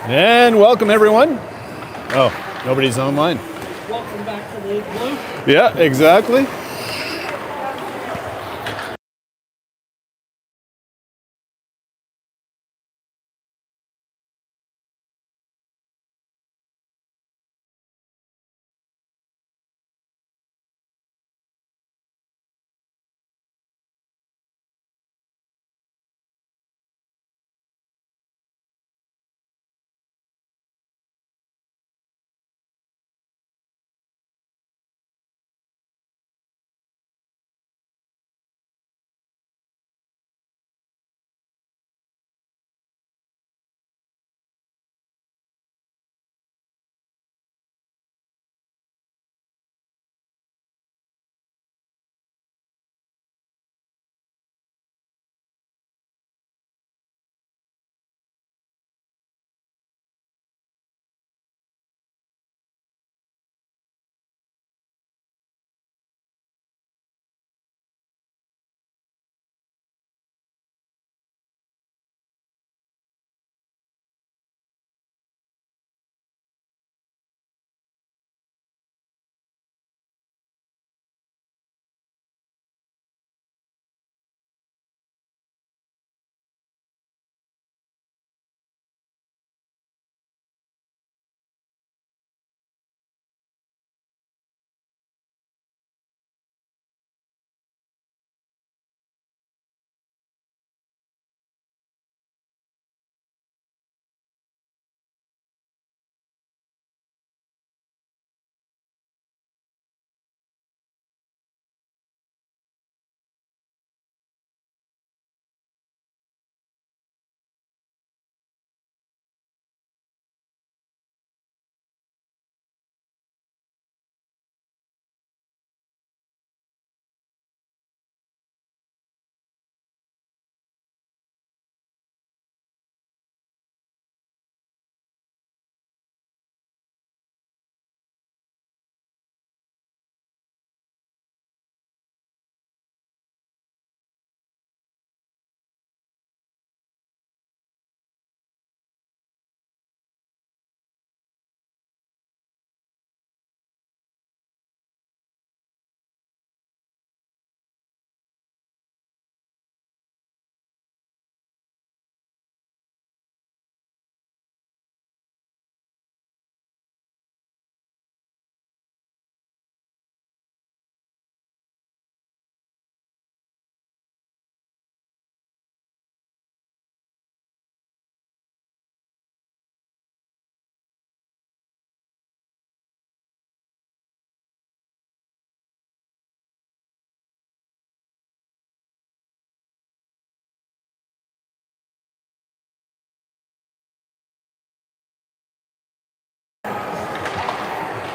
And welcome, everyone. Oh, nobody's online. Welcome back to the Blue. Yeah, exactly.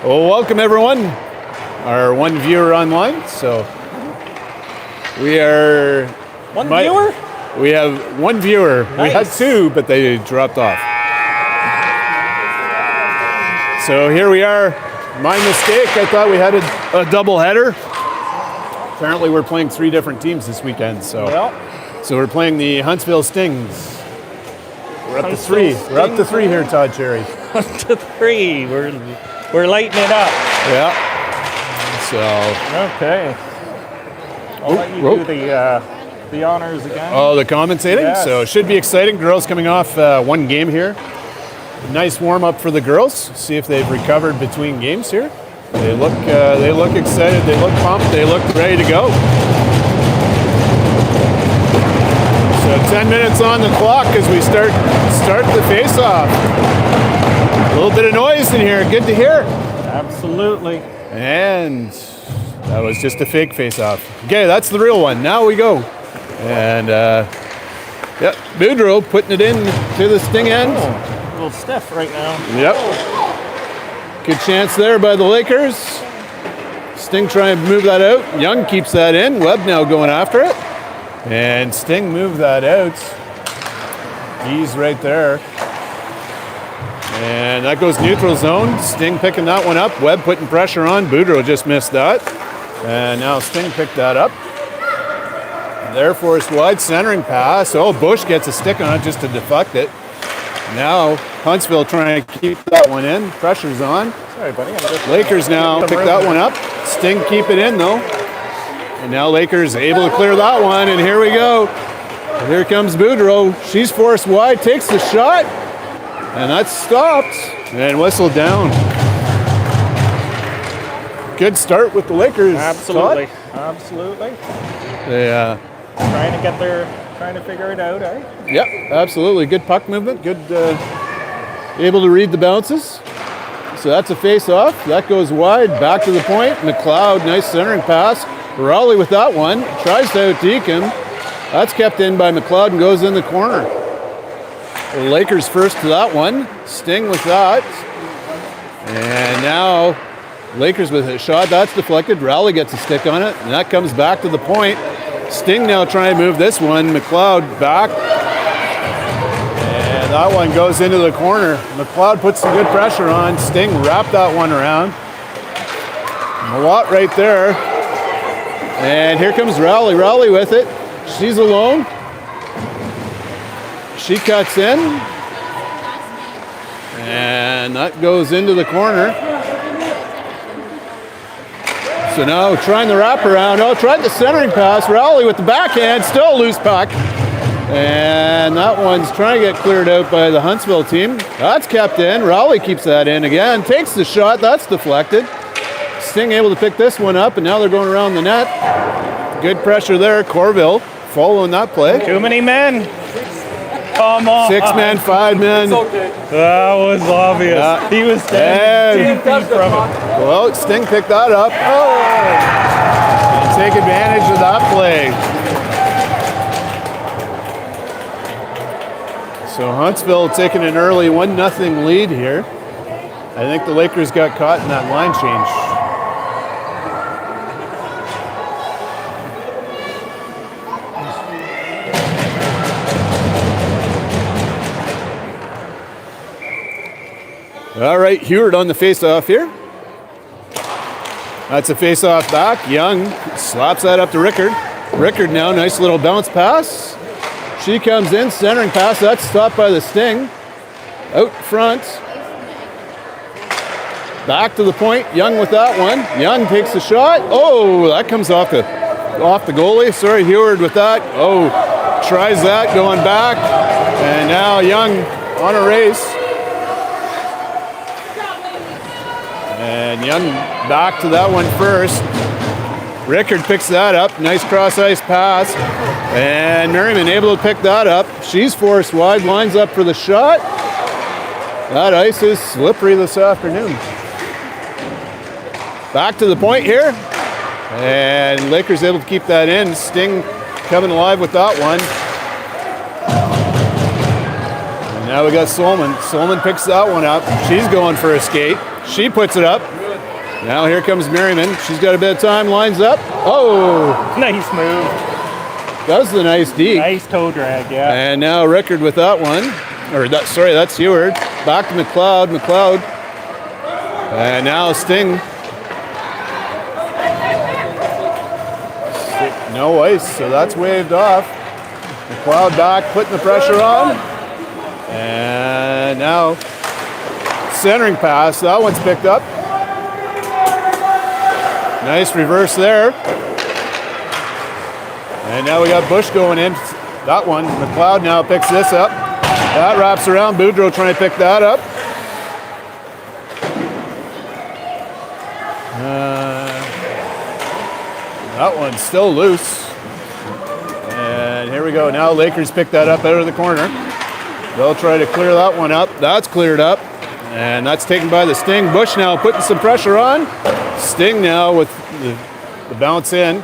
Well, welcome, everyone. Our one viewer online. So we are... One viewer? We have one viewer. Nice. We had two, but they dropped off. So here we are. My mistake. I thought we had a double header. Apparently we're playing three different teams this weekend. So we're playing the Huntsville Stings. We're up to three. We're up to three here, Todd Cherry. Up to three. We're lighting it up. Yeah. So. Okay. I'll let you do the honors again. Oh, the commentating? Yes. So it should be exciting. Girls coming off one game here. Nice warm up for the girls. See if they've recovered between games here. They look excited. They look pumped. They look ready to go. So 10 minutes on the clock as we start the face-off. A little bit of noise in here. Good to hear. Absolutely. And that was just a fake face-off. Okay, that's the real one. Now we go. And Boudreaux putting it in to the Sting end. Oh, a little stiff right now. Yep. Good chance there by the Lakers. Sting trying to move that out. Young keeps that in. Webb now going after it. And Sting moved that out. He's right there. And that goes neutral zone. Sting picking that one up. Webb putting pressure on. Boudreaux just missed that. And now Sting picked that up. They're forced wide, centering pass. Oh, Bush gets a stick on it just to deflect it. Now Huntsville trying to keep that one in. Pressure's on. Sorry, buddy. I'm just Lakers now pick that one up. Sting keep it in though. And now Lakers able to clear that one. And here we go. Here comes Boudreau. She's forced wide, takes the shot. And that's stopped and whistled down. Good start with the Lakers. absolutely, Todd. absolutely. They, Trying to figure it out, eh? Yep, absolutely. Good puck movement. Good, able to read the bounces. So that's a face-off. That goes wide, back to the point. McLeod, nice centering pass. Raleigh with that one. Tries to out-deke him. That's kept in by McLeod and goes in the corner. The Lakers first to that one. Sting with that. And now Lakers with a shot. That's deflected. Raleigh gets a stick on it. And that comes back to the point. Sting now trying to move this one. McLeod back. And that one goes into the corner. McLeod puts some good pressure on. Sting wrapped that one around. Malott right there. And here comes Raleigh. Raleigh with it. She's alone. She cuts in. And that goes into the corner. So now trying the wraparound. Oh, tried the centering pass. Raleigh with the backhand. Still a loose puck. And that one's trying to get cleared out by the Huntsville team. That's kept in. Raleigh keeps that in again. Takes the shot. That's deflected. Sting able to pick this one up, and now they're going around the net. Good pressure there. Corville following that play. Too many men. Come on. 6 men, 5 men. That was obvious. Yeah. He was standing 2 feet from him. Well, Sting picked that up. Oh! And take advantage of that play. So Huntsville taking an early 1-0 lead here. I think the Lakers got caught in that line change. All right, Heward on the face-off here. That's a face-off back. Young slaps that up to Rickard. Rickard now, nice little bounce pass. She comes in, centering pass. That's stopped by the Sting. Out front. Back to the point. Young with that one. Young takes the shot. Oh, that comes off the goalie. Sorry, Heward with that. Oh, tries that, going back. And now Young on a race. And Young back to that one first. Rickard picks that up. Nice cross-ice pass. And Merriman able to pick that up. She's forced wide, lines up for the shot. That ice is slippery this afternoon. Back to the point here. And Lakers able to keep that in. Sting coming alive with that one. And now we got Solman. Solman picks that one up. She's going for a skate. She puts it up. Now here comes Merriman. She's got a bit of time, lines up. Oh! Nice move. That was the nice deke. Nice toe drag, yeah. And now Rickard with that one. That's Heward. Back to McLeod. McLeod. And now Sting. No ice, so that's waved off. McLeod back, putting the pressure on. And now centering pass. That one's picked up. Nice reverse there. And now we got Bush going in. That one. McLeod now picks this up. That wraps around. Boudreau trying to pick that up. That one's still loose. And here we go. Now Lakers pick that up out of the corner. They'll try to clear that one up. That's cleared up. And that's taken by the Sting. Bush now putting some pressure on. Sting now with the bounce in.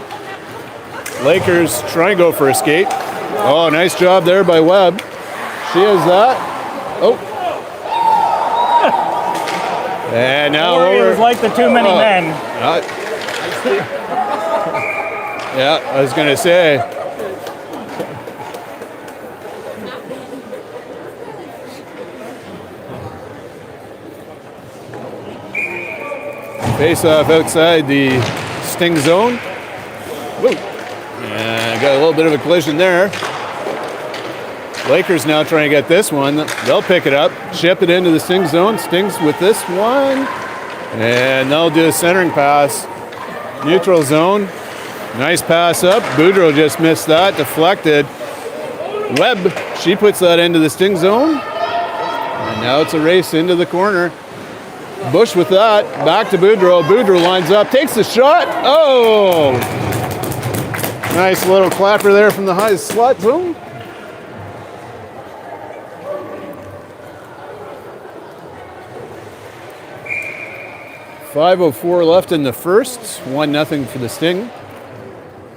Lakers trying to go for a skate. Oh, nice job there by Webb. She has that. Oh. And now It was like the too many men. Yeah, I was going to say. Face off outside the Sting zone. Woo. And got a little bit of a collision there. Lakers now trying to get this one. They'll pick it up, ship it into the Sting zone. Stings with this one. And they'll do a centering pass. Neutral zone. Nice pass up. Boudreau just missed that. Deflected. Webb, she puts that into the Sting zone. And now it's a race into the corner. Bush with that. Back to Boudreau. Boudreau lines up. Takes the shot. Oh! Nice little clapper there from the high slot zone. .5:04 left in the first. 1-0 for the Sting.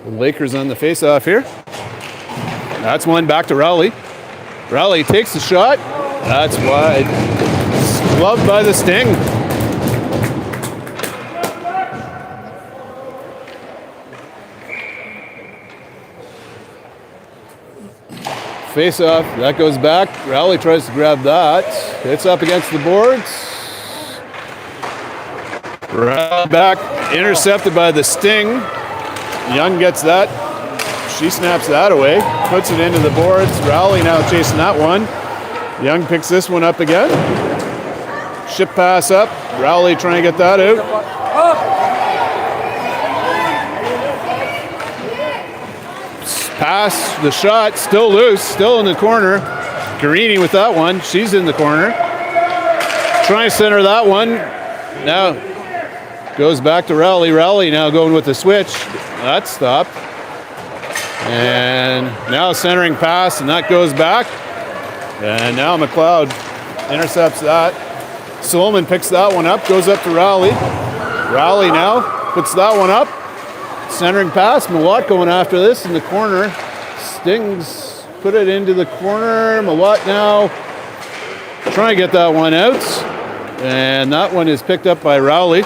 The Lakers on the face-off here. That's one back to Rowley. Rowley takes the shot. That's wide. Gloved by the Sting. Face-off. That goes back. Rowley tries to grab that. It's up against the boards. Back, intercepted by the Sting. Young gets that. She snaps that away, puts it into the boards. Rowley now chasing that one. Young picks this one up again. Ship pass up. Rowley trying to get that out. Pass, the shot, still loose, still in the corner. Guarini with that one. She's in the corner. Trying to center that one. Now goes back to Rowley. Rowley now going with the switch. That's stopped. And now centering pass, and that goes back. And now McLeod intercepts that. Solomon picks that one up, goes up to Rowley. Rowley now puts that one up. Centering pass, Mawat going after this in the corner. Stings put it into the corner. Mawat now trying to get that one out. And that one is picked up by Rowley.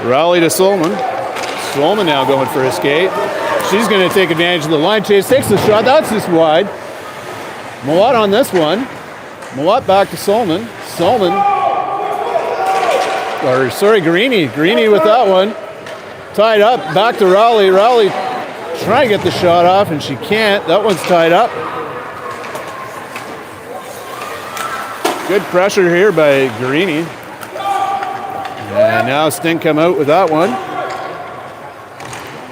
Rowley to Solomon. Solomon now going for a skate. She's going to take advantage of the line chase. Takes the shot. That's just wide. Mawat on this one. Mawat back to Solomon. Guarini. Guarini with that one. Tied up. Back to Rowley. Rowley trying to get the shot off, and she can't. That one's tied up. Good pressure here by Guarini. And now Sting come out with that one.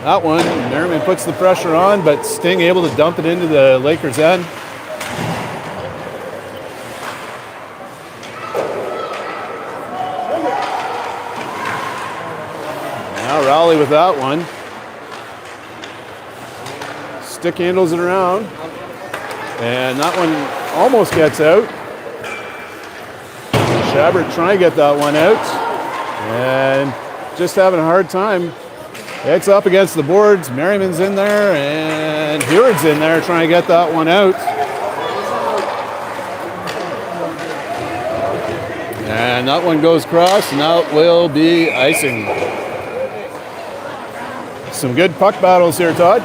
That one, Merriman puts the pressure on, but Sting able to dump it into the Lakers' end. Now Rowley with that one. Stick handles it around. And that one almost gets out. Shabert trying to get that one out. And just having a hard time. It's up against the boards. Merriman's in there, and Heward's in there trying to get that one out. And that one goes across, and that will be icing. Some good puck battles here, Todd.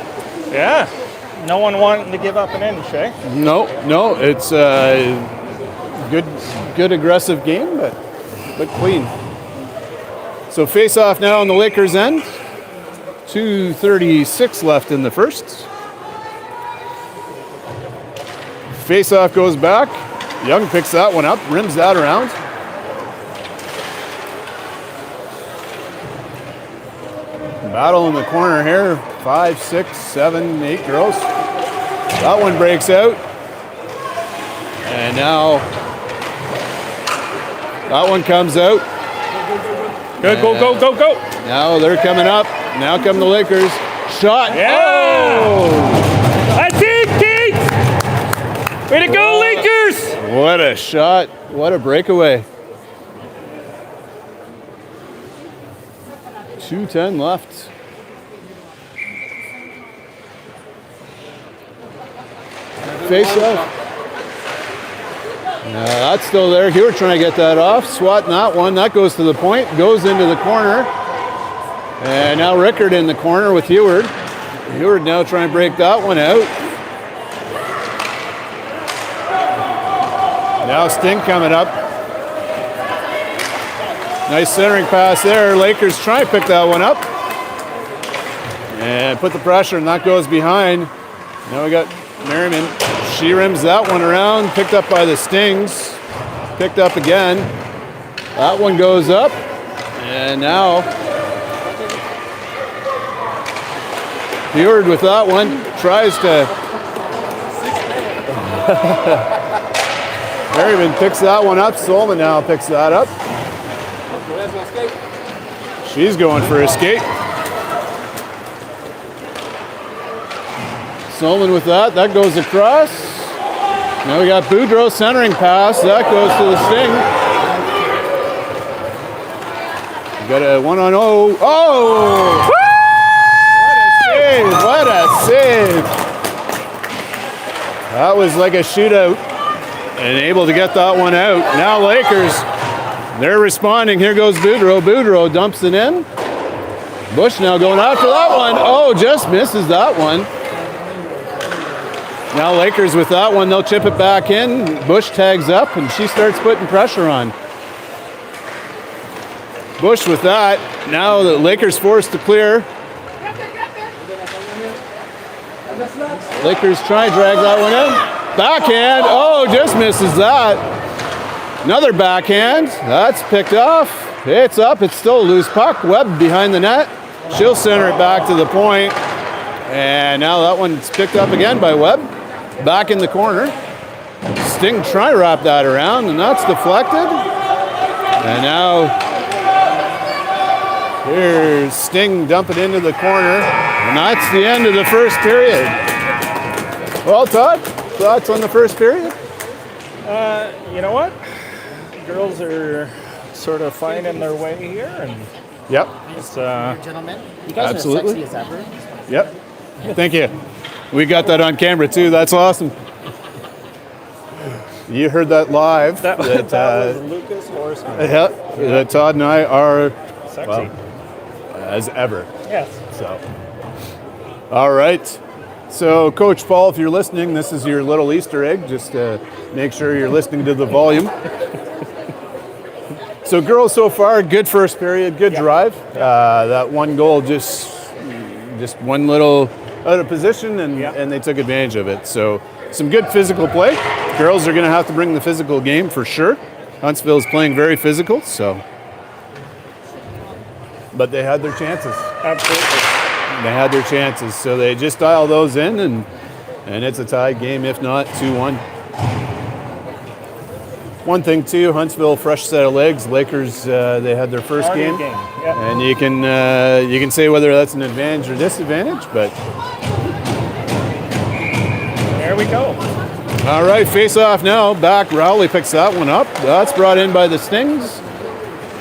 Yeah. No one wanting to give up an inch, eh? No, it's a good aggressive game, but clean. So face off now on the Lakers' end. 2:36 left in the first. Face-off goes back. Young picks that one up, rims that around. Battle in the corner here. 5, 6, 7, 8 girls. That one breaks out. And now that one comes out. Good, go. Now they're coming up. Now come the Lakers. Shot. Yeah. Oh! That's it, Kate! Way to go, Lakers! What a shot. What a breakaway. 2:10 left. Face off. That's still there. Heward trying to get that off. Swatting that one. That goes to the point. Goes into the corner. And now Rickard in the corner with Heward. Heward now trying to break that one out. Now Sting coming up. Nice centering pass there. Lakers trying to pick that one up. And put the pressure, and that goes behind. Now we got Merriman She rims that one around, picked up by the Stings. Picked up again. That one goes up. And now Fjord with that one. Tries to... Merriman picks that one up. Solman now picks that up. She's going for a skate. Solman with that. That goes across. Now we got Boudreau centering pass. That goes to the Sting. We got a 1-on-0. Oh! What a save! That was like a shootout. And able to get that one out. Now Lakers, they're responding. Here goes Boudreau. Boudreau dumps it in. Bush now going after that one. Oh, just misses that one. Now Lakers with that one. They'll chip it back in. Bush tags up and she starts putting pressure on. Bush with that. Now the Lakers forced to clear. Lakers try and drag that one in. Backhand. Oh, just misses that. Another backhand. That's picked off. It's up. It's still a loose puck. Webb behind the net. She'll center it back to the point. And now that one's picked up again by Webb. Back in the corner. Sting try to wrap that around, and that's deflected. And now here's Sting dumping into the corner. And that's the end of the first period. Well, Todd, thoughts on the first period? You know what? Girls are sort of finding their way here, and Yep. it's Gentlemen, you guys Absolutely. are as sexy as ever. Yep. Thank you. We got that on camera too. That's awesome. You heard that live. that was Lucas Horseman. Todd and I are Sexy. well, as ever. Yes. So, all right. So, Coach Paul, if you're listening, this is your little Easter egg. Just to make sure you're listening to the volume. So, girls, so far, good first period, good drive. That one goal, just one little out of position, and they took advantage of it. So, some good physical play. Girls are going to have to bring the physical game for sure. Huntsville's playing very physical, so. But they had their chances. Absolutely. They had their chances, so they just dial those in, and it's a tied game, if not 2-1. One thing too, Huntsville, fresh set of legs. Lakers, they had their first game. Yeah. And you can say whether that's an advantage or disadvantage, but There we go. all right, face off now. Back, Rowley picks that one up. That's brought in by the Stings.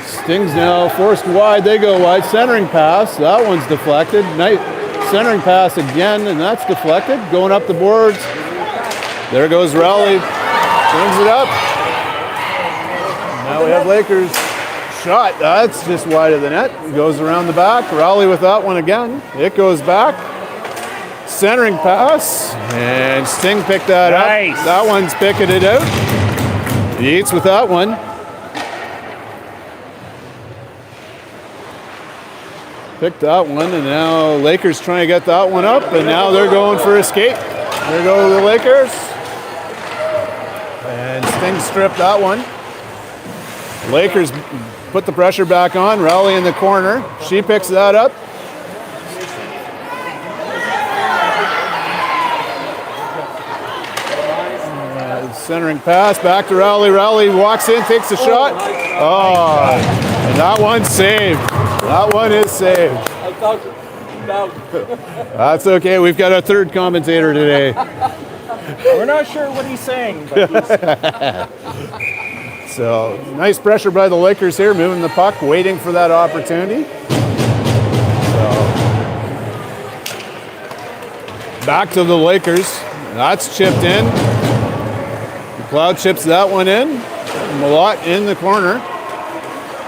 Stings now forced wide. They go wide. Centering pass. That one's deflected. Nice centering pass again, and that's deflected. Going up the boards. There goes Rowley. Brings it up. Now we have Lakers shot. That's just wide of the net. Goes around the back. Rowley with that one again. It goes back. Centering pass. And Sting picked that Nice. up. That one's picketed out. Yates with that one. Picked that one, and now Lakers trying to get that one up, and now they're going for a skate. There go the Lakers. And Sting stripped that one. Lakers put the pressure back on. Rowley in the corner. She picks that up. Centering pass back to Rowley. Rowley walks in, takes a shot. Oh, and that one's saved. That one is saved. That's okay. We've got a third commentator today. We're not sure what he's saying, but So nice pressure by the Lakers here, moving the puck, waiting for that opportunity. So back to the Lakers. That's chipped in. McLeod chips that one in. Malott in the corner.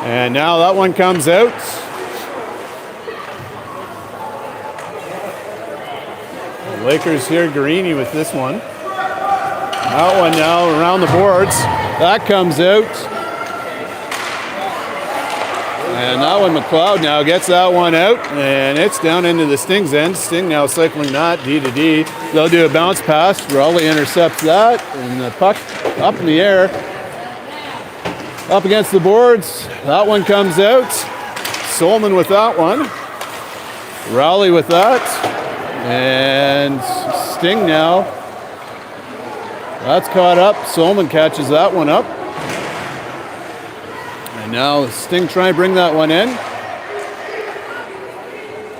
And now that one comes out. The Lakers here, Guarini with this one. That one now around the boards. That comes out. And that one, McLeod now gets that one out, and it's down into the Sting's end. Sting now cycling that, D to D. They'll do a bounce pass. Raleigh intercepts that, and the puck up in the air. Up against the boards. That one comes out. Solman with that one. Raleigh with that. And Sting now. That's caught up. Solman catches that one up. And now Sting trying to bring that one in.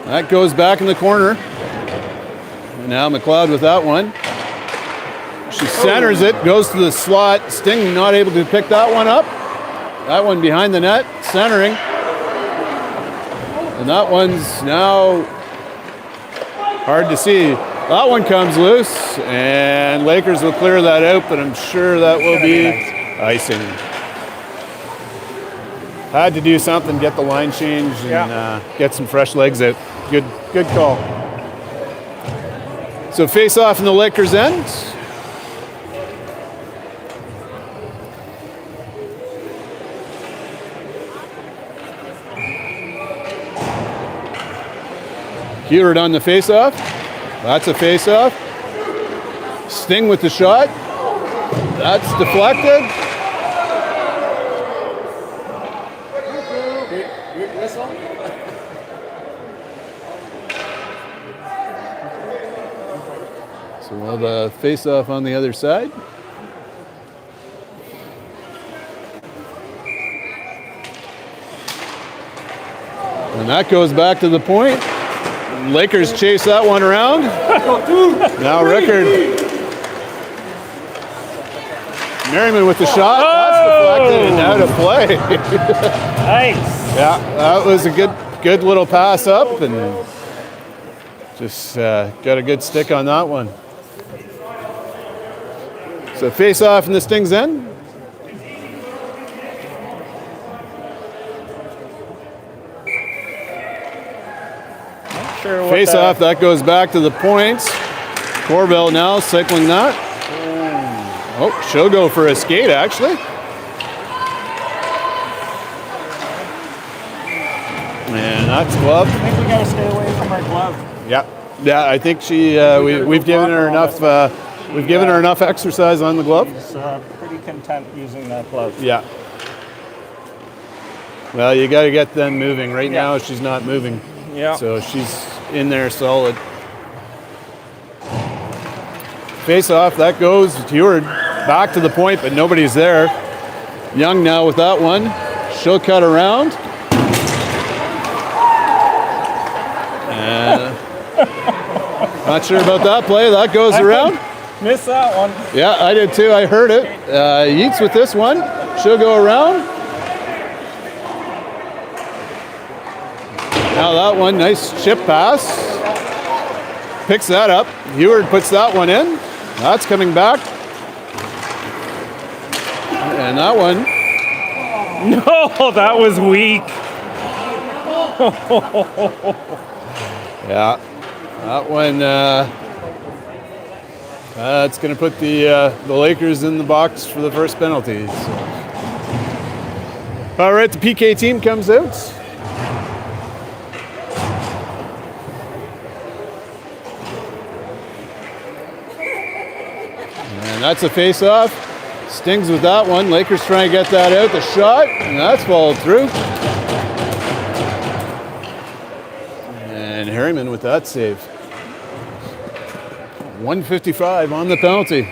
That goes back in the corner. And now McLeod with that one. She centers it, goes to the slot. Sting not able to pick that one up. That one behind the net, centering. And that one's now hard to see. That one comes loose, and Lakers will clear that out, but I'm sure that will be icing. Had to do something, get the line changed, and get some fresh legs out. Good call. So face off in the Lakers' end. Heward on the face-off. That's a face-off. Sting with the shot. That's deflected. So we'll have a face-off on the other side. And that goes back to the point. Lakers chase that one around. Now Rickard. Merriman with the shot. That's deflected and out of play. Nice. Yeah, that was a good little pass up, and just got a good stick on that one. So face off in the Sting's end. Face off, that goes back to the points. Corbell now cycling that. Oh, she'll go for a skate actually. And that's glove. I think we gotta stay away from our glove. Yeah, I think she. We've given her enough. We've given her enough exercise on the glove. She's pretty content using that glove. Yeah. Well, you got to get them moving. Right now, she's not moving. Yeah. So she's in there solid. Face off, that goes Heward back to the point, but nobody's there. Young now with that one. She'll cut around. Not sure about that play. That goes around. Missed that one. Yeah, I did too. I heard it. Yeats with this one. She'll go around. Now that one, nice chip pass. Picks that up. Heward puts that one in. That's coming back. And that one. No, that was weak. Yeah, that one. That's going to put the Lakers in the box for the first penalty. So. All right, the PK team comes out. And that's a face-off. Stings with that one. Lakers trying to get that out. The shot, and that's followed through. And Harriman with that save. 155 on the penalty.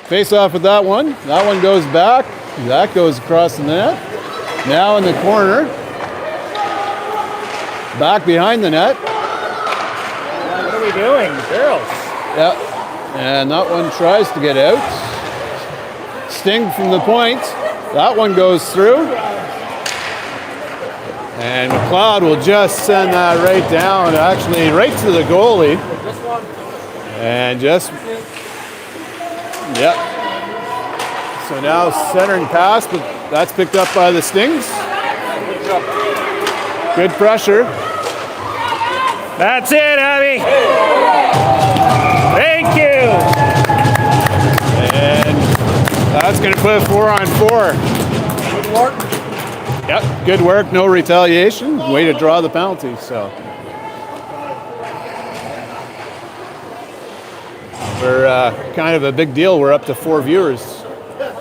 Face-off with that one. That one goes back. That goes across the net. Now in the corner. Back behind the net. What are we doing, girls? Yeah. And that one tries to get out. Sting from the point. That one goes through. And McLeod will just send that right down, actually right to the goalie. And just, yep. So now centering pass, but that's picked up by the Stings. Good pressure. That's it, Abby. Thank you. And that's going to put 4-on-4. Good work. Yep. Yep, good work, no retaliation. Way to draw the penalty, so. We're kind of a big deal. We're up to 4 viewers.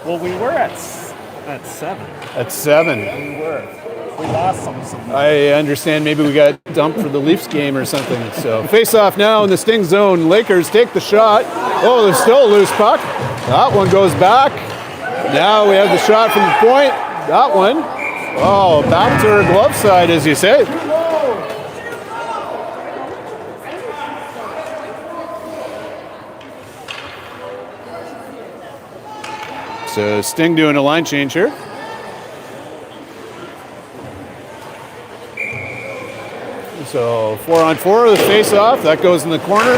Well, we were at 7. At 7. We were. We lost some. I understand maybe we got dumped for the Leafs game or something. So face off now in the Sting zone. Lakers take the shot. Oh, there's still a loose puck. That one goes back. Now we have the shot from the point. That one. Oh, back to her glove side, as you say. So Sting doing a line change here. So 4-on-4, the face-off. That goes in the corner.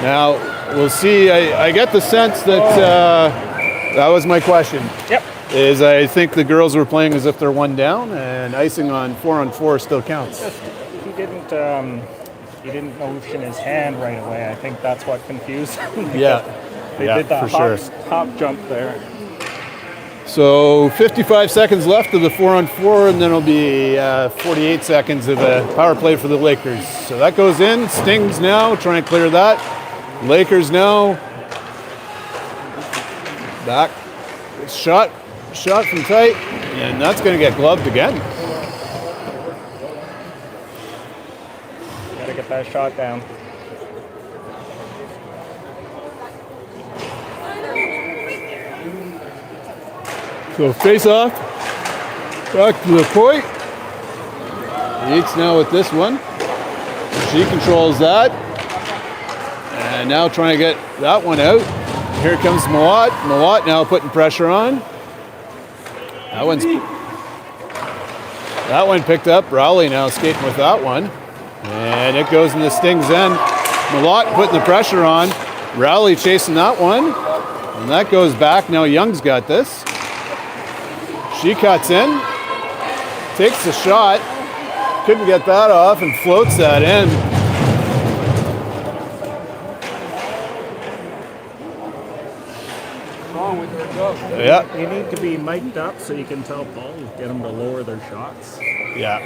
Now, we'll see. I get the sense that that was my question. Yep. Is I think the girls were playing as if they're 1 down, and icing on 4-on-4 still counts. He didn't motion his hand right away. I think that's what confused him. Yeah. They did that hop jump there. So 55 seconds left of the 4-on-4, and then it'll be 48 seconds of a power play for the Lakers. So that goes in. Stings now, try and clear that. Lakers now. Back. Shot from tight, and that's going to get gloved again. Got to get that shot down. So face off, back to the point. Yates now with this one. She controls that. And now trying to get that one out. Here comes Mawat. Mawat now putting pressure on. That one picked up. Rowley now skating with that one. And it goes in the Sting's end. Mawat putting the pressure on. Rowley chasing that one. And that goes back. Now Young's got this. She cuts in, takes the shot, couldn't get that off, and floats that in. Yeah. You need to be mic'd up so you can tell Paul, get them to lower their shots. Yeah.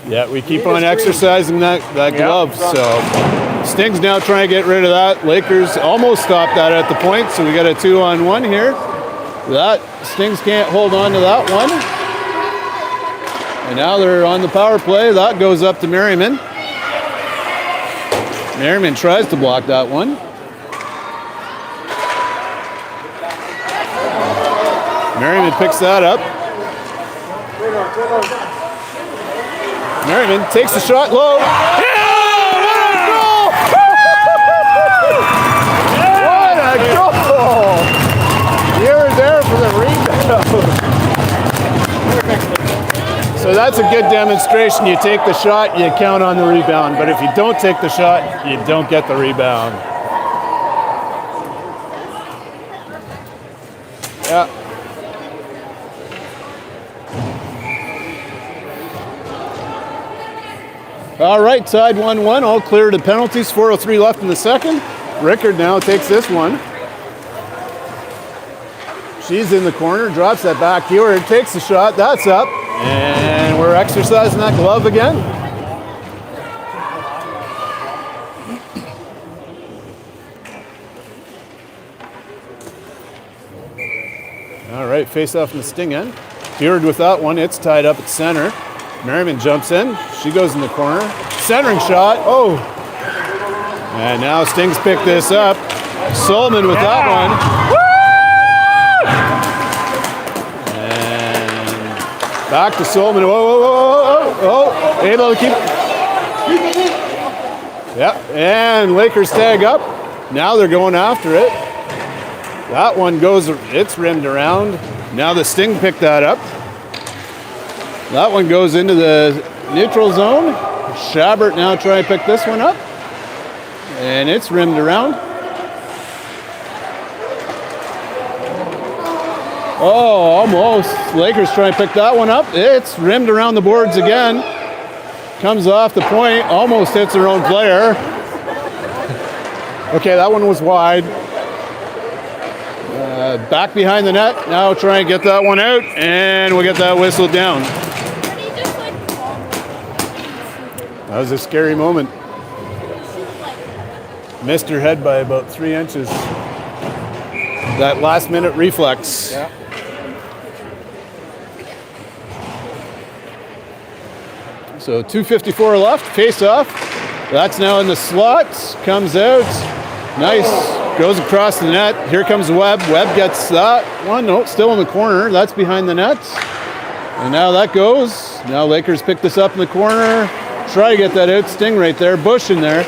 Yeah, we keep on exercising that glove. So Sting's now trying to get rid of that. Lakers almost stopped that at the point, so we got a 2-on-1 here. That Stings can't hold on to that one. And now they're on the power play. That goes up to Merriman. Merriman tries to block that one. Merriman picks that up. Merriman takes the shot low. What a goal! You're there for the rebound. So that's a good demonstration. You take the shot, you count on the rebound. But if you don't take the shot, you don't get the rebound. Yeah. All right, tied 1-1. All clear to penalties. 4:03 left in the second. Rickard now takes this one. She's in the corner, drops that back here, takes the shot, that's up, and we're exercising that glove again. All right, face off in the Sting end. Beard with that one, it's tied up at center. Merriman jumps in, she goes in the corner. Centering shot, oh! And now Sting's picked this up. Solomon with that one. Back to Solomon. Whoa. Able to keep. Yep. And Lakers tag up. Now they're going after it. That one goes, it's rimmed around. Now the Sting picked that up. That one goes into the neutral zone. Schabbert now trying to pick this one up. And it's rimmed around. Oh, almost. Lakers trying to pick that one up. It's rimmed around the boards again. Comes off the point. Almost hits their own player. Okay, that one was wide. Back behind the net. Now try and get that one out, and we'll get that whistle down. That was a scary moment. Missed her head by about 3 inches. That last minute reflex. Yeah. So 2:54 left, face off. That's now in the slot, comes out. Nice, goes across the net. Here comes Webb. Webb gets that one. No, still in the corner. That's behind the net. And now that goes. Now Lakers pick this up in the corner. Try to get that out. Sting right there. Bush in there.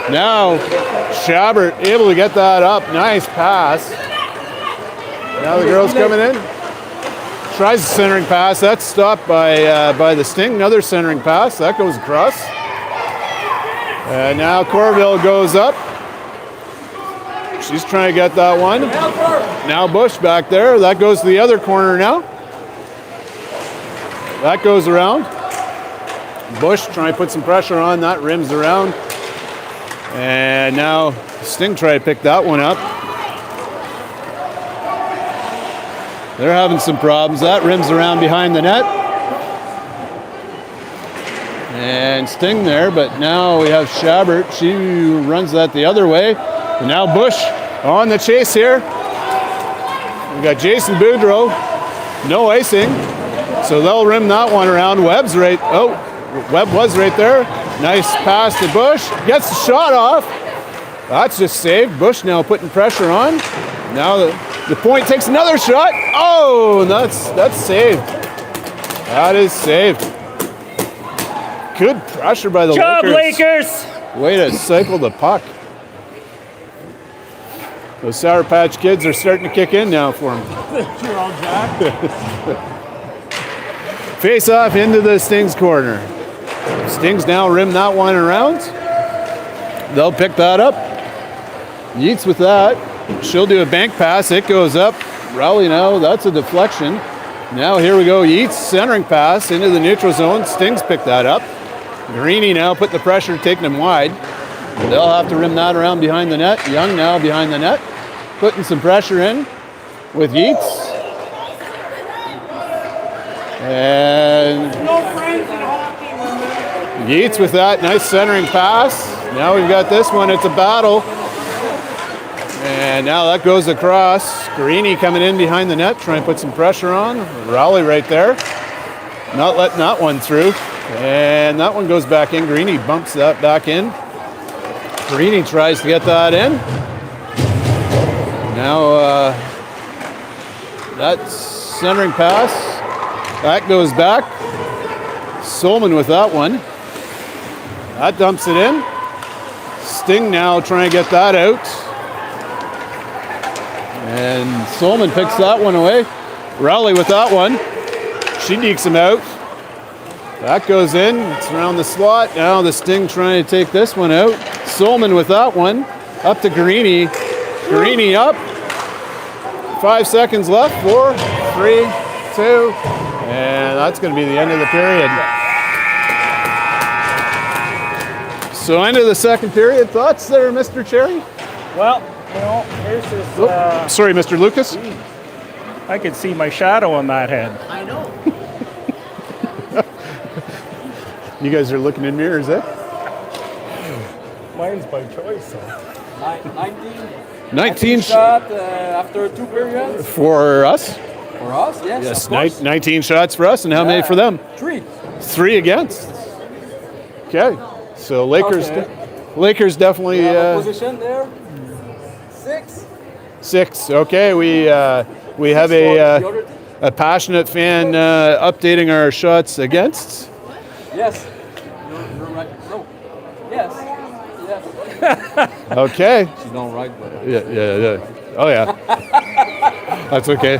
Now Schabbert able to get that up. Nice pass. Now the girls coming in. Tries the centering pass. That's stopped by the Sting. Another centering pass. That goes across. And now Corville goes up. She's trying to get that one. Now Bush back there. That goes to the other corner now. That goes around. Bush trying to put some pressure on. That rims around. And now Sting try to pick that one up. They're having some problems. That rims around behind the net. And Sting there, but now we have Schabbert. She runs that the other way. And now Bush on the chase here. We got Jason Boudreau. No icing. So they'll rim that one around. Webb's right. Oh, Webb was right there. Nice pass to Bush. Gets the shot off. That's just saved. Bush now putting pressure on. Now the point takes another shot. Oh, that's saved. That is saved. Good pressure by the Job, Lakers. Lakers! Way to cycle the puck. Those Sour Patch Kids are starting to kick in now for them. You're all jacked. Face off into the Stings corner. Stings now rim that one around. They'll pick that up. Yeats with that. She'll do a bank pass. It goes up. Rowley now. That's a deflection. Now here we go. Yeats centering pass into the neutral zone. Stings pick that up. Greeny now put the pressure, taking him wide. They'll have to rim that around behind the net. Young now behind the net. Putting some pressure in with Yeats. And Yeats with that nice centering pass. Now we've got this one. It's a battle. And now that goes across. Greeny coming in behind the net, trying to put some pressure on. Rowley right there. Not letting that one through. And that one goes back in. Greeny bumps that back in. Greeny tries to get that in. Now that's centering pass. That goes back. Solman with that one. That dumps it in. Sting now trying to get that out. And Solman picks that one away. Rowley with that one. She dekes him out. That goes in. It's around the slot. Now the Sting trying to take this one out. Solman with that one. Up to Greeny. Greeny up. 5 seconds left. 4, 3, 2. And that's going to be the end of the period. So end of the second period. Thoughts there, Mr. Cherry? Well, you know, here's this. Sorry, Mr. Lucas. I could see my shadow on that head. I know. You guys are looking in mirrors, eh? Mine's by choice. So. 19 shot after 2 periods. For us? For us, yes. Yes, of course. 19 shots for us, and how many for them? 3. 3 against. Okay, so Lakers, Okay. Lakers definitely. We have a position there. 6. 6. Okay, we have a passionate fan updating our shots against. Yes. You're right. No. Yes. Yes. Okay. She's not right, but. Yeah. Oh yeah. That's okay.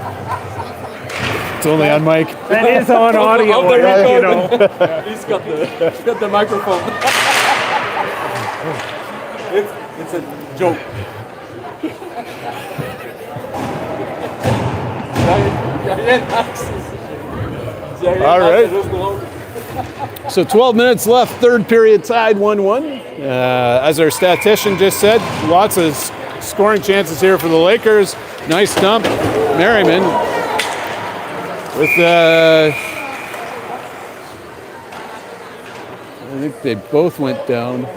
It's only on mic. That is on audio, On the you record. know. He's got the microphone. it's a joke. All right. So 12 minutes left, third period tied 1-1. As our statistician just said, lots of scoring chances here for the Lakers. Nice dump. Merriman with I think they both went down.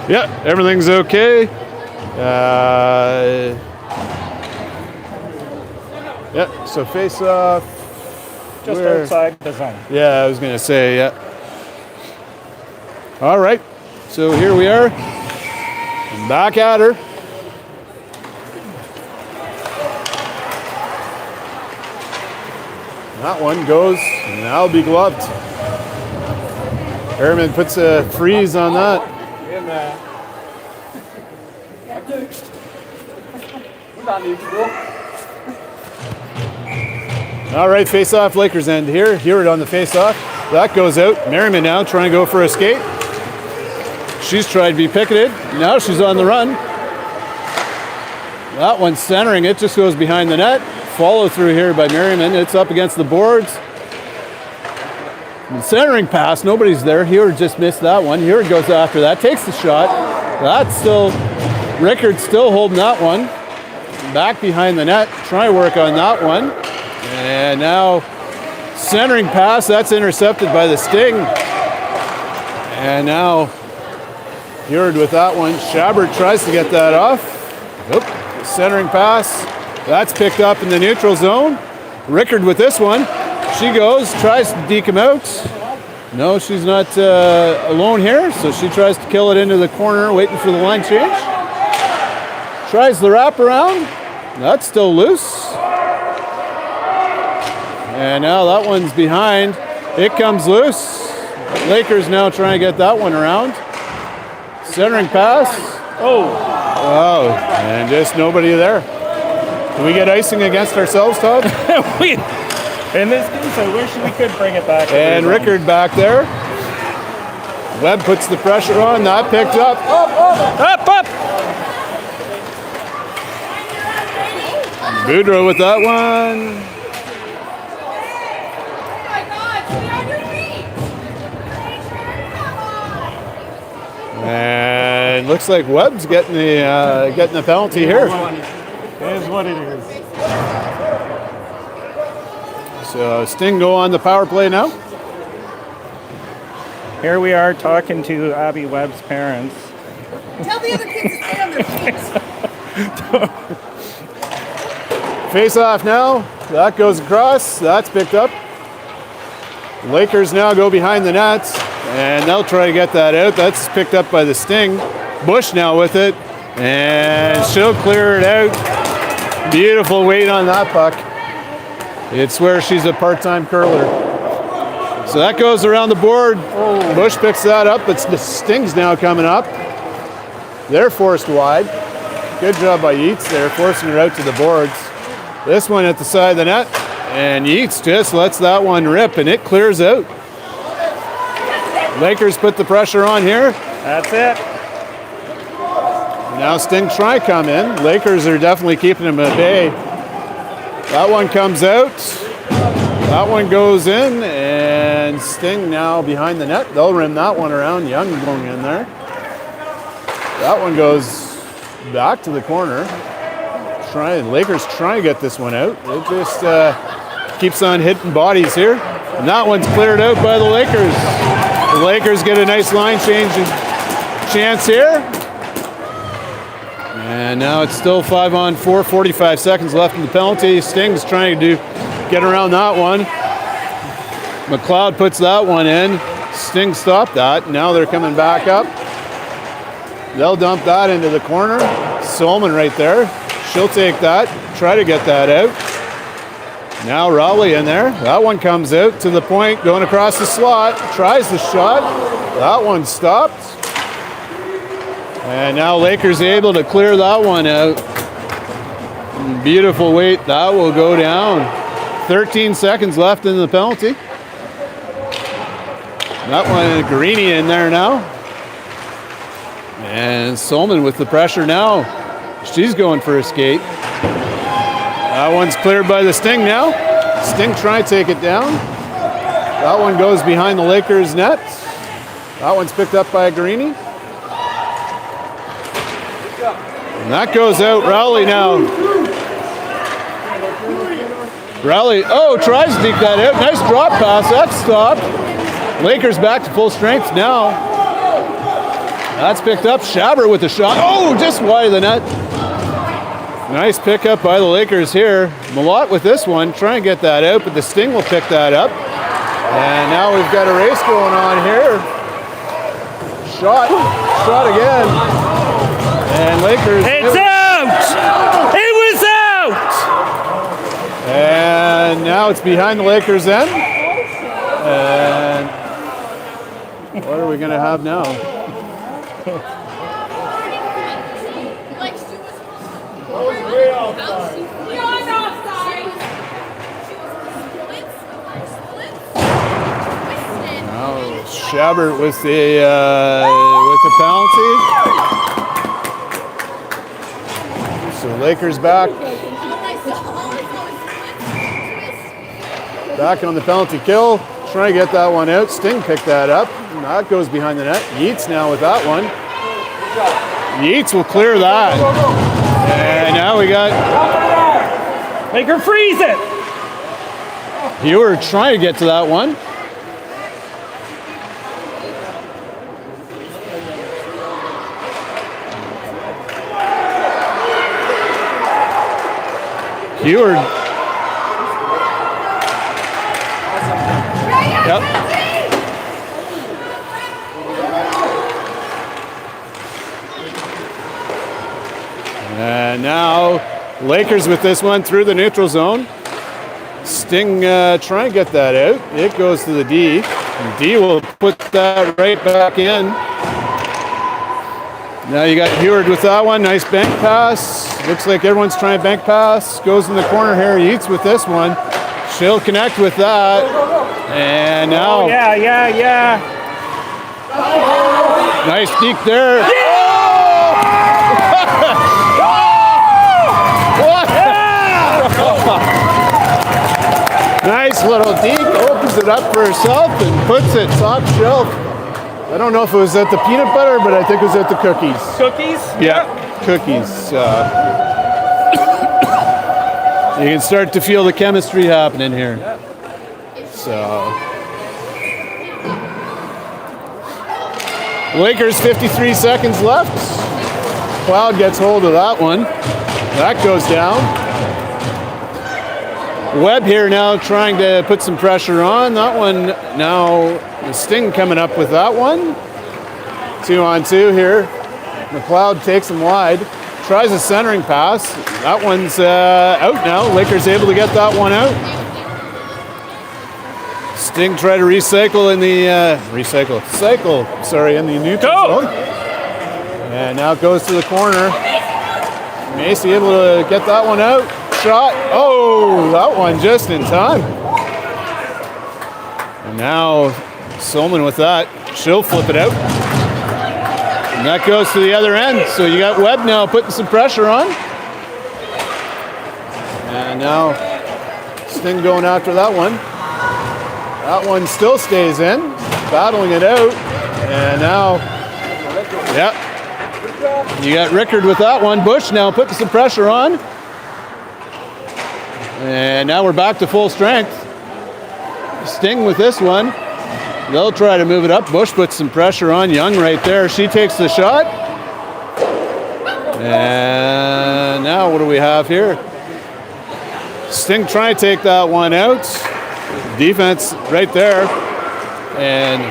Yeah, everything's okay. Yeah, so face off. Just outside the zone. Yeah, I was going to say, yeah. All right, so here we are. Back at her. That one goes, and that'll be gloved. Harriman puts a freeze on that. All right, face-off Lakers end here. Hewitt on the face-off. That goes out. Merriman now trying to go for a skate. She's tried to be picketed. Now she's on the run. That one's centering. It just goes behind the net. Follow through here by Merriman. It's up against the boards. The centering pass, nobody's there. Hewitt just missed that one. Hewitt goes after that, takes the shot. That's still, Rickard's still holding that one. Back behind the net, trying to work on that one. And now centering pass, that's intercepted by the Sting. And now Hewitt with that one. Schabbert tries to get that off. Oop. Centering pass, that's picked up in the neutral zone. Rickard with this one. She goes, tries to deke him out. No, she's not alone here, so she tries to kill it into the corner, waiting for the line change. Tries the wraparound. That's still loose. And now that one's behind. It comes loose. Lakers now trying to get that one around. Centering pass. Oh, and just nobody there. Can we get icing against ourselves, Todd? In this case, I wish we could bring it back. And Rickard back there. Webb puts the pressure on. That picked up. Up. Boudreau with that one. And looks like Webb's getting the penalty here. It is what it is. So Sting go on the power play now. Here we are talking to Abby Webb's parents. Tell the other kids to stay on their feet. Face off now. That goes across. That's picked up. Lakers now go behind the nets, and they'll try to get that out. That's picked up by the Sting. Bush now with it, and she'll clear it out. Beautiful weight on that puck. It's where she's a part-time curler. So that goes around the board. Bush picks that up, but the Sting's now coming up. They're forced wide. Good job by Yeats there, forcing her out to the boards. This one at the side of the net, and Yeats just lets that one rip, and it clears out. Lakers put the pressure on here. That's it. Now Sting try come in. Lakers are definitely keeping him at bay. That one comes out. That one goes in, and Sting now behind the net. They'll rim that one around. Young going in there. That one goes back to the corner. Lakers trying to get this one out. It just keeps on hitting bodies here. And that one's cleared out by the Lakers. The Lakers get a nice line change chance here. And now it's still 5-on-4, 45 seconds left in the penalty. Sting's trying to get around that one. McLeod puts that one in. Sting stopped that. Now they're coming back up. They'll dump that into the corner. Solman right there. She'll take that, try to get that out. Now Rowley in there. That one comes out to the point, going across the slot. Tries the shot. That one stopped. And now Lakers able to clear that one out. Beautiful weight. That will go down. 13 seconds left in the penalty. That one, Greeny in there now. And Solman with the pressure now. She's going for a skate. That one's cleared by the Sting now. Sting trying to take it down. That one goes behind the Lakers net. That one's picked up by Greeny. And that goes out. Rowley now. Rowley, tries to deke that out. Nice drop pass. That's stopped. Lakers back to full strength now. That's picked up. Schaber with the shot. Oh, just wide of the net. Nice pickup by the Lakers here. Malott with this one. Try and get that out, but the Sting will pick that up. And now we've got a race going on here. Shot again. And Lakers. It's out! It was out! And now it's behind the Lakers end. And what are we going to have now? Schaber with the penalty. So Lakers back on the penalty kill. Trying to get that one out. Sting picked that up. And that goes behind the net. Yeats now with that one. Yeats will clear that. And now we got Make her freeze it! Hewer trying to get to that one. Hewer. Yep. And now Lakers with this one through the neutral zone. Sting try and get that out. It goes to the D. And D will put that right back in. Now you got Heward with that one. Nice bank pass. Looks like everyone's trying to bank pass. Goes in the corner here. Yeats with this one. She'll connect with that. And now. Oh, yeah. Nice deke there. Yeah! What? Nice little deke. Opens it up for herself and puts it top shelf. I don't know if it was at the peanut butter, but I think it was at the cookies. Cookies? Yeah, cookies. You can start to feel the chemistry happening here. So, Lakers 53 seconds left. Cloud gets hold of that one. That goes down. Webb here now trying to put some pressure on. That one now, the Sting coming up with that one. 2-on-2 here. McLeod takes him wide. Tries a centering pass. That one's out now. Lakers able to get that one out. Sting try to cycle in the neutral zone. And now it goes to the corner. Macy able to get that one out. Shot. Oh, that one just in time. And now Solman with that. She'll flip it out. And that goes to the other end. So you got Webb now putting some pressure on. And now Sting going after that one. That one still stays in. Battling it out. And now, yeah. You got Rickard with that one. Bush now putting some pressure on. And now we're back to full strength. Sting with this one. They'll try to move it up. Bush puts some pressure on. Young right there. She takes the shot. And now what do we have here? Sting trying to take that one out. Defense right there. And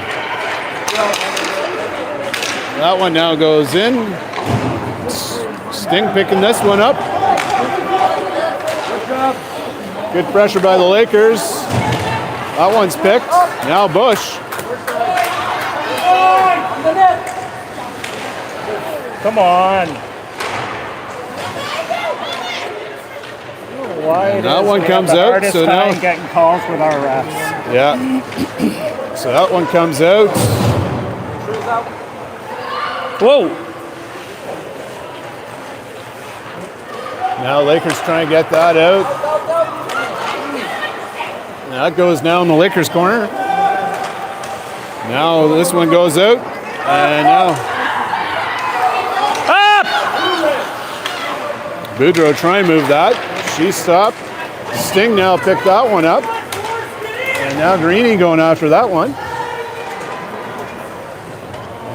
that one now goes in. Sting picking this one up. Good pressure by the Lakers. That one's picked. Now Bush. Come on. Why that one comes out. So now getting calls with our refs. Yeah. So that one comes out. Whoa. Now Lakers trying to get that out. And that goes now in the Lakers corner. Now this one goes out, and now Boudreaux try and move that. She stopped. Sting now picked that one up. And now Greeny going after that one.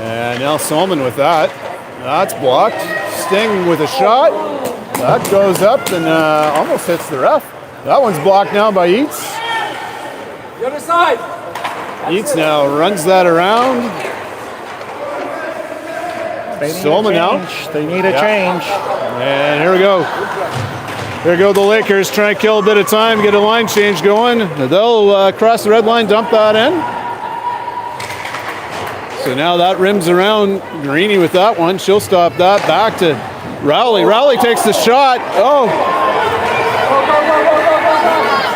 And now Solomon with that. That's blocked. Sting with a shot. That goes up and almost hits the ref. That one's blocked now by Eats. The other side. Eats now runs that around. Solomon now. They need a change. And here we go. Here go the Lakers, trying to kill a bit of time, get a line change going. They'll cross the red line, dump that in. So now that rims around Greeny with that one. She'll stop that. Back to Rowley. Rowley takes the shot. Oh.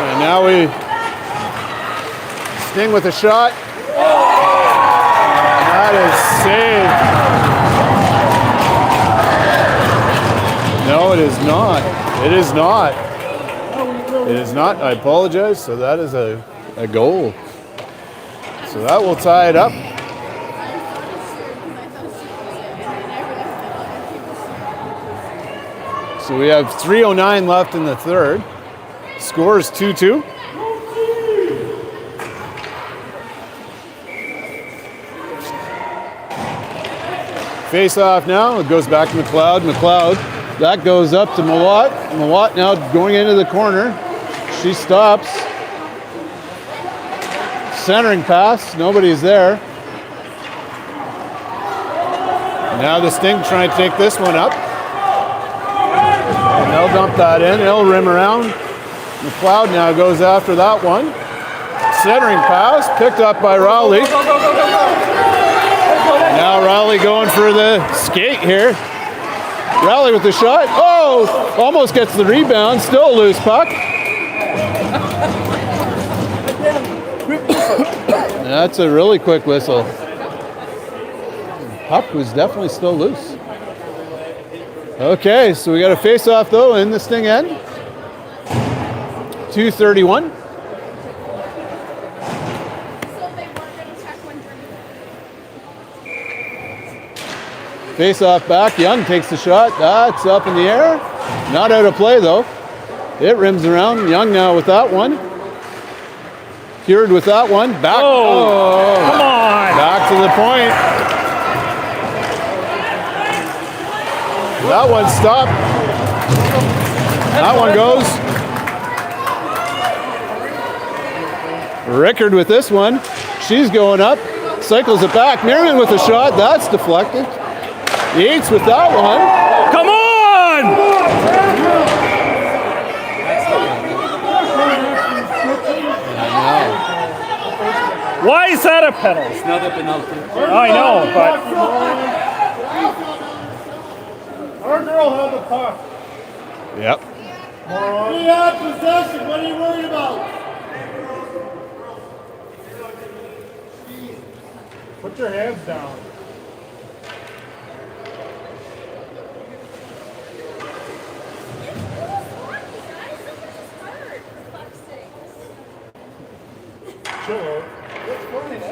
And now we Sting with a shot. And that is saved. No, it is not. It is not. It is not. I apologize. So that is a goal. So that will tie it up. So we have 3:09 left in the third. Score is 2-2. Face off now. It goes back to McLeod. McLeod. That goes up to Mawat. Mawat now going into the corner. She stops. Centering pass. Nobody's there. Now the Sting trying to take this one up. And they'll dump that in. They'll rim around. McLeod now goes after that one. Centering pass. Picked up by Rowley. Now Rowley going for the skate here. Rowley with the shot. Oh! Almost gets the rebound. Still a loose puck. That's a really quick whistle. Puck was definitely still loose. Okay, so we got a face-off though in this thing end. 2:31. Face-off back. Young takes the shot. That's up in the air. Not out of play though. It rims around. Young now with that one. Cured with that one. Back. Oh, come on. Back to the point. That one stopped. That one goes. Rickard with this one. She's going up. Cycles it back. Merriman with a shot. That's deflected. Yates with that one. Come on! Why is that a penalty? It's not a penalty. I know, but Our girl had the puck. Yep. We had possession. What are you worried about? Put your hands down. Chill out.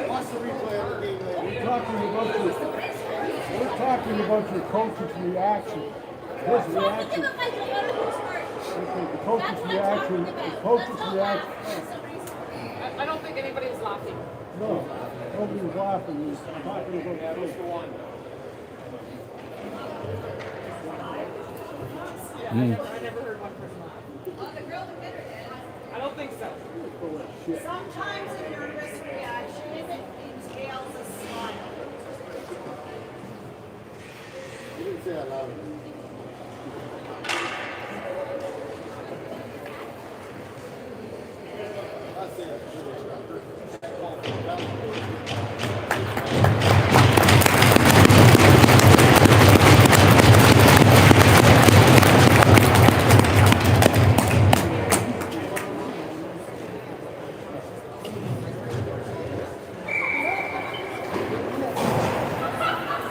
Watch the replay of the game later. We're talking about your coach's reaction. His reaction. The coach's reaction. I don't think anybody was laughing. No, nobody was laughing. He was talking about the one. I never heard one person laugh. Well, the girl that did it did. I don't think so. Sometimes a nervous reaction entails a smile. You didn't say I love it.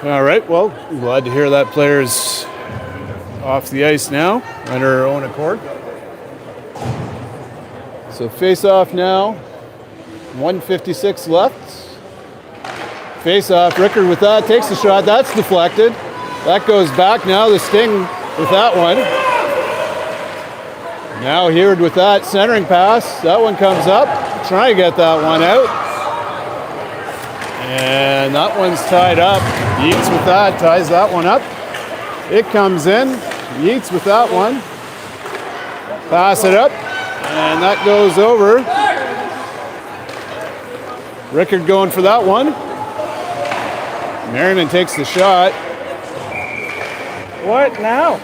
All right, well, glad to hear that player's off the ice now on her own accord. So face off now, 1:56 left. Face off. Rickard with that takes the shot. That's deflected. That goes back. Now the Sting with that one. Now Heard with that centering pass. That one comes up. Trying to get that one out. And that one's tied up. Yeats with that. Ties that one up. It comes in. Yeats with that one. Pass it up. And that goes over. Rickard going for that one. Merriman takes the shot. What now?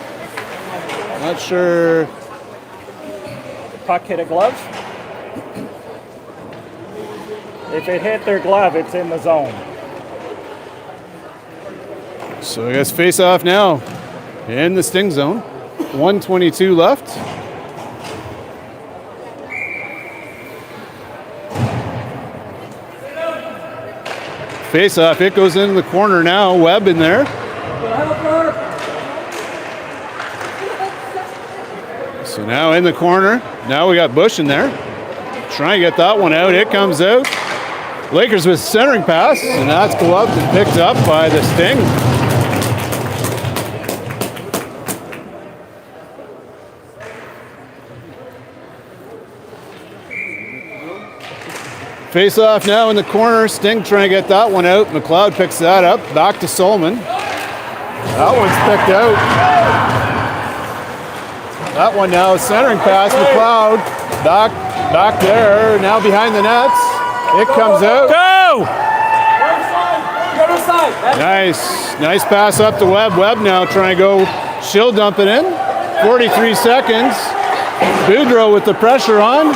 Not sure. The puck hit a glove? If it hit their glove, it's in the zone. So I guess face off now in the Sting zone. 1:22 left. Face off, it goes in the corner now. Webb in there. So now in the corner. Now we got Bush in there. Trying to get that one out. It comes out. Lakers with centering pass, and that's gloved and picked up by the Sting. Face off now in the corner. Sting trying to get that one out. McLeod picks that up. Back to Solomon. That one's picked out. That one now centering pass. McLeod back there. Now behind the nets. It comes out. Go! Nice pass up to Webb. Webb now trying to go. She'll dump it in. 43 seconds. Boudreau with the pressure on.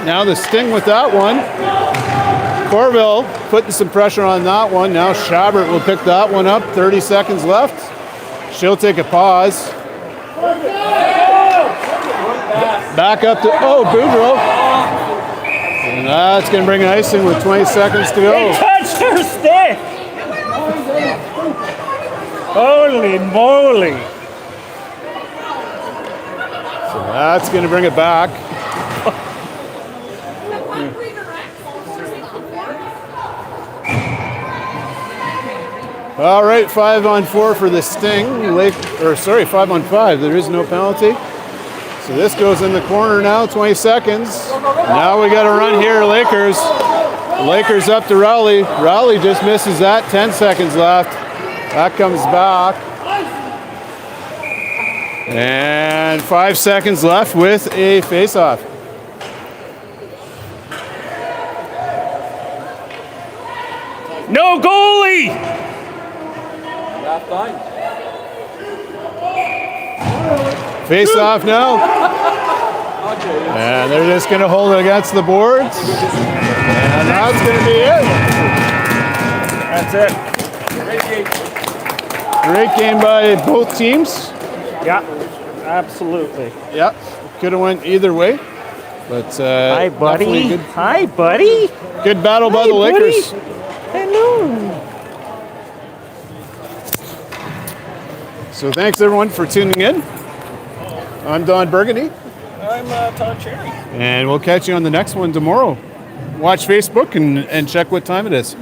Now the Sting with that one. Corville putting some pressure on that one. Now Schabert will pick that one up. 30 seconds left. She'll take a pause. Back up to, Boudreau. And that's going to bring icing with 20 seconds to go. He touched her stick! Holy moly! So that's going to bring it back. All right, 5-on-4 for the Sting. 5-on-5. There is no penalty. So this goes in the corner now, 20 seconds. Now we got a run here, Lakers. Lakers up to Rowley. Rowley just misses that, 10 seconds left. That comes back. And 5 seconds left with a face-off. No goalie! Face off now. And they're just going to hold it against the boards. And that's going to be it. That's it. Great game by both teams. Yeah, absolutely. Yeah, could have went either way. But Hi, buddy. definitely good, Hi, buddy. good battle by Hi, the Lakers. buddy. Hello. So thanks everyone for tuning in. I'm Don Burgundy. I'm Todd Cherry. And we'll catch you on the next one tomorrow. Watch Facebook and check what time it is.